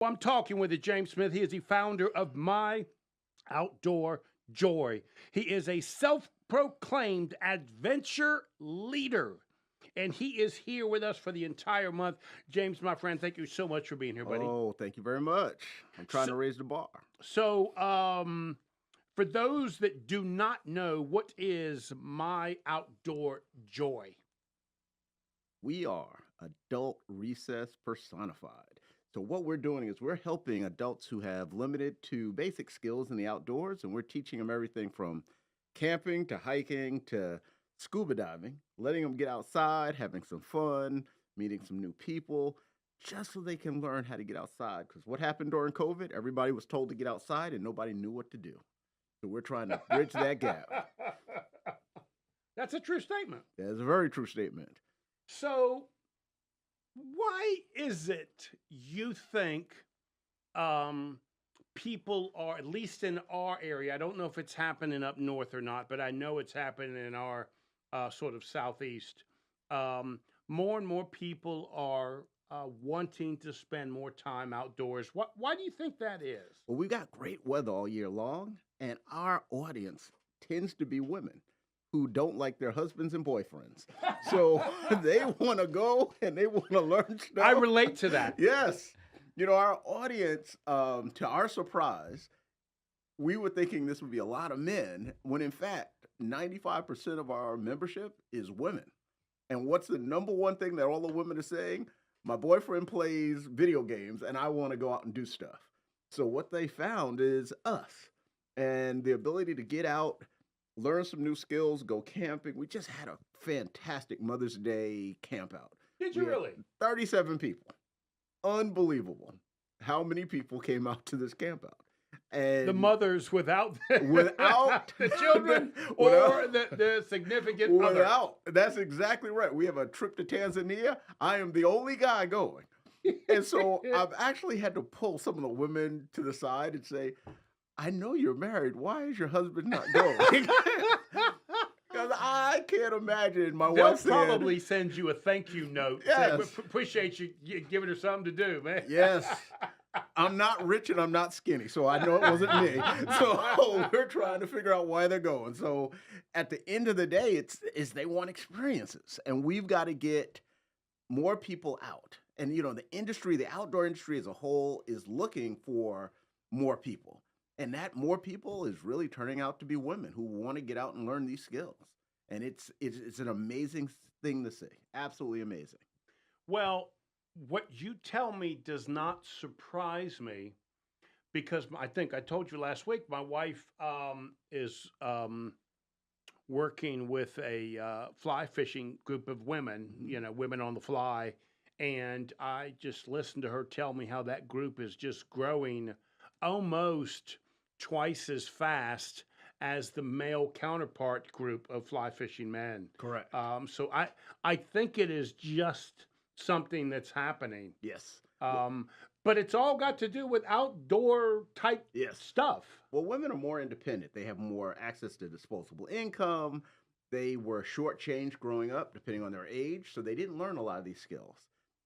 Well, I'm talking with James Smith. He is the founder of My Outdoor Joy. He is a self proclaimed adventure leader. And he is here with us for the entire month. James, my friend, thank you so much for being here, buddy. Oh, thank you very much. I'm trying So, to raise the bar. so, for those that do not know, what is My Outdoor Joy? We are adult recess personified. So, what we're doing is we're helping adults who have limited to basic skills in the outdoors, and we're teaching them everything from camping to hiking to scuba diving, letting them get outside, having some fun, meeting some new people, just so they can learn how to get outside. Because what happened during COVID, everybody was told to get outside and nobody knew what to do. So, we're trying to bridge that gap. That's a true statement. That is a very true statement. So, why is it you think people are, at least in our area, I don't know if it's happening up north or not, but I know it's happening in our sort of southeast. More and more people are wanting to spend more time outdoors. Why do you think that is? Well, we've got great weather all year long, and our audience tends to be women who don't like their husbands and boyfriends. So they want to go and they want to learn stuff. I relate to that. Yes. You know, our audience, to our surprise, we were thinking this would be a lot of men, when in fact, 95% of our membership is women. And what's the number one thing that all the women are saying? My boyfriend plays video games and I want to go out and do stuff. So what they found is us and the ability to get out, learn some new skills, go camping. We just had a fantastic Mother's Day camp out. Did you We had really? 37 people. Unbelievable how many people came out to this camp out. The And mothers without without the children or the significant other. without, that's exactly right. We have a trip to Tanzania. I am the only guy going. And so I've actually had to pull some of the women to the side and say, I know you're married. Why is your husband not going? Because I can't imagine my They'll wife saying, probably send you a thank you note. Saying, Yes. Appreciate you giving her something to do, man. yes, I'm not rich and I'm not skinny, so I know it wasn't me. So we're trying to figure out why they're going. So at the end of the day, it's they want experiences, and we've got to get more people out. And you know, the industry, the outdoor industry as a whole, is looking for more people, and that more people is really turning out to be women who want to get out and learn these skills. And it's an amazing thing to see. Absolutely amazing. Well, what you tell me does not surprise me because I think I told you last week my wife is working with a fly fishing group of women, women on the fly. And I just listened to her tell me how that group is just growing almost twice as fast as the male counterpart group of fly fishing men. Correct. So I think it is just something that's happening. Yes. But it's all got to do with outdoor type Yes. stuff. Well, women are more independent. They have more access to disposable income. They were shortchanged growing up, depending on their age, so they didn't learn a lot of these skills.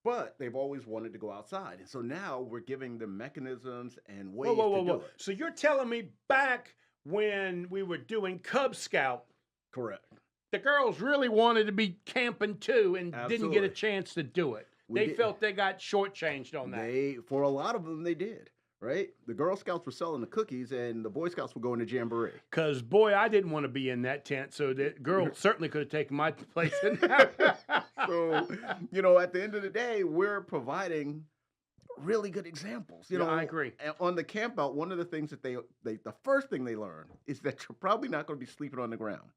But they've always wanted to go outside. And so now we're giving them mechanisms and ways to do it. So you're telling me back when we were doing Cub Scout, Correct. the girls really wanted to be camping too and didn't get a Absolutely. chance to do it. We They did. felt they got shortchanged on that. For a lot of them, they did, right? The Girl Scouts were selling the cookies and the Boy Scouts were going to Jamboree. Because, boy, I didn't want to be in that tent, so that girl certainly could have taken my place in there. So, you know, at the end of the day, we're providing really good examples. You Yeah, know, I agree. and on the camp out, one of the things that the first thing they learn is that you're probably not going to be sleeping on the ground.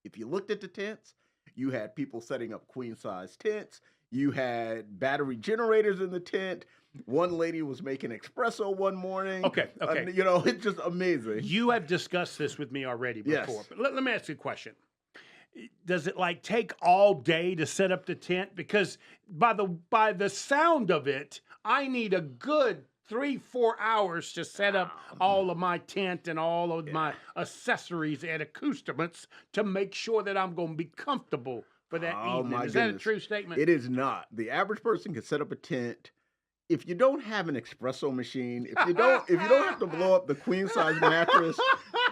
If you looked at the tents, you had people setting up queen size tents. You had battery generators in the tent. One lady was making espresso one morning. Okay. You know, it's just amazing. You have discussed this with me already before. Yes. But let me ask you a question. Does it like take all day to set up the tent? Because by the sound of it, I need a good 3-4 hours to set up all of my tent and all of my accessories and accoutrements to make sure that I'm going to be comfortable for that Oh, evening. my Is that a goodness. true statement? It is not. The average person can set up a tent if you don't have an espresso machine, if you don't have to blow up the queen size mattress,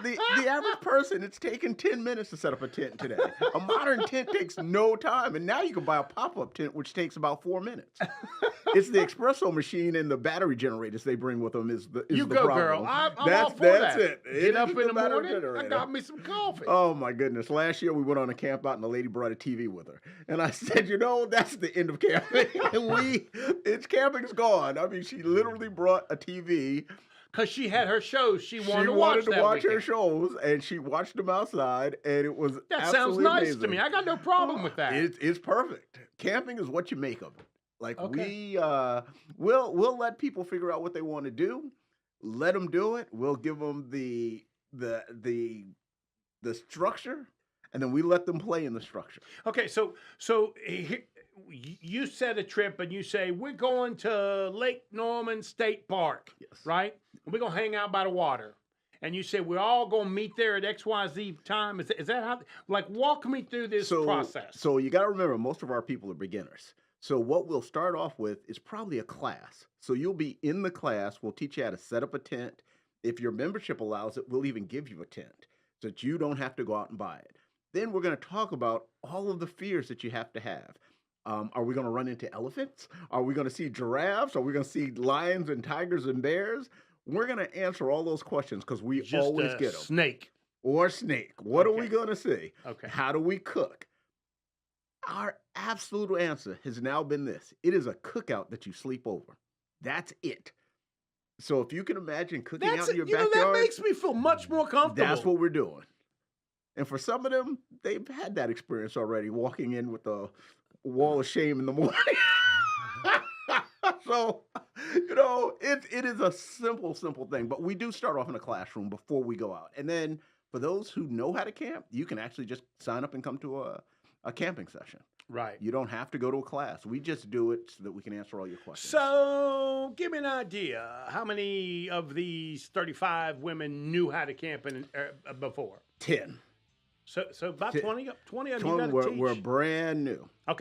the average person, it's taking 10 minutes to set up a tent today. A modern tent takes no time, and now you can buy a pop-up tent which takes about 4 minutes. It's the espresso machine and the battery generators they bring with them is the You the go, problem. girl. I'm all That's for that's that. it. It Get up is in the battery morning. I generator. got me some coffee. Oh my goodness. Last year we went on a camp out and the lady brought a TV with her. And I said, that's the end of camping. Camping is gone. I mean, she literally brought a TV. Because she had her shows she wanted to watch watch her shows, and she watched them outside, and it was That sounds absolutely nice amazing. to me. I got no problem with that. It's perfect. Camping is what you make of it. Like Okay. we'll let people figure out what they want to do. Let them do it. We'll give them the structure, and then we let them play in the structure. Okay, so you set a trip and you say we're going to Lake Norman State Park, Yes. right? We're gonna hang out by the water, and you say we're all gonna meet there at XYZ time. Is that how? Like, walk me through this process. So you got to remember, most of our people are beginners. So what we'll start off with is probably a class. So you'll be in the class. We'll teach you how to set up a tent. If your membership allows it, we'll even give you a tent so that you don't have to go out and buy it. Then we're going to talk about all of the fears that you have to have. Are we going to run into elephants? Are we going to see giraffes? Are we going to see lions and tigers and bears? We're going to answer all those questions because we Just always a get them. snake. Or snake. What are we Okay. going to see? Okay. How do we cook? Our absolute answer has now been this. It is a cookout that you sleep over. That's it. So if you can imagine cooking out in your that backyard, makes me feel much more comfortable. that's what we're doing. And for some of them, they've had that experience already, walking in with a wall of shame in the morning. So, it is a simple thing. But we do start off in a classroom before we go out. And then for those who know how to camp, you can actually just sign up and come to a camping session. Right. You don't have to go to a class. We just do it so that we can answer all your questions. So, give me an idea. How many of these 35 women knew how to camp before? 10. So about 10. 20 of them you 20 got to teach. we're brand new. Okay.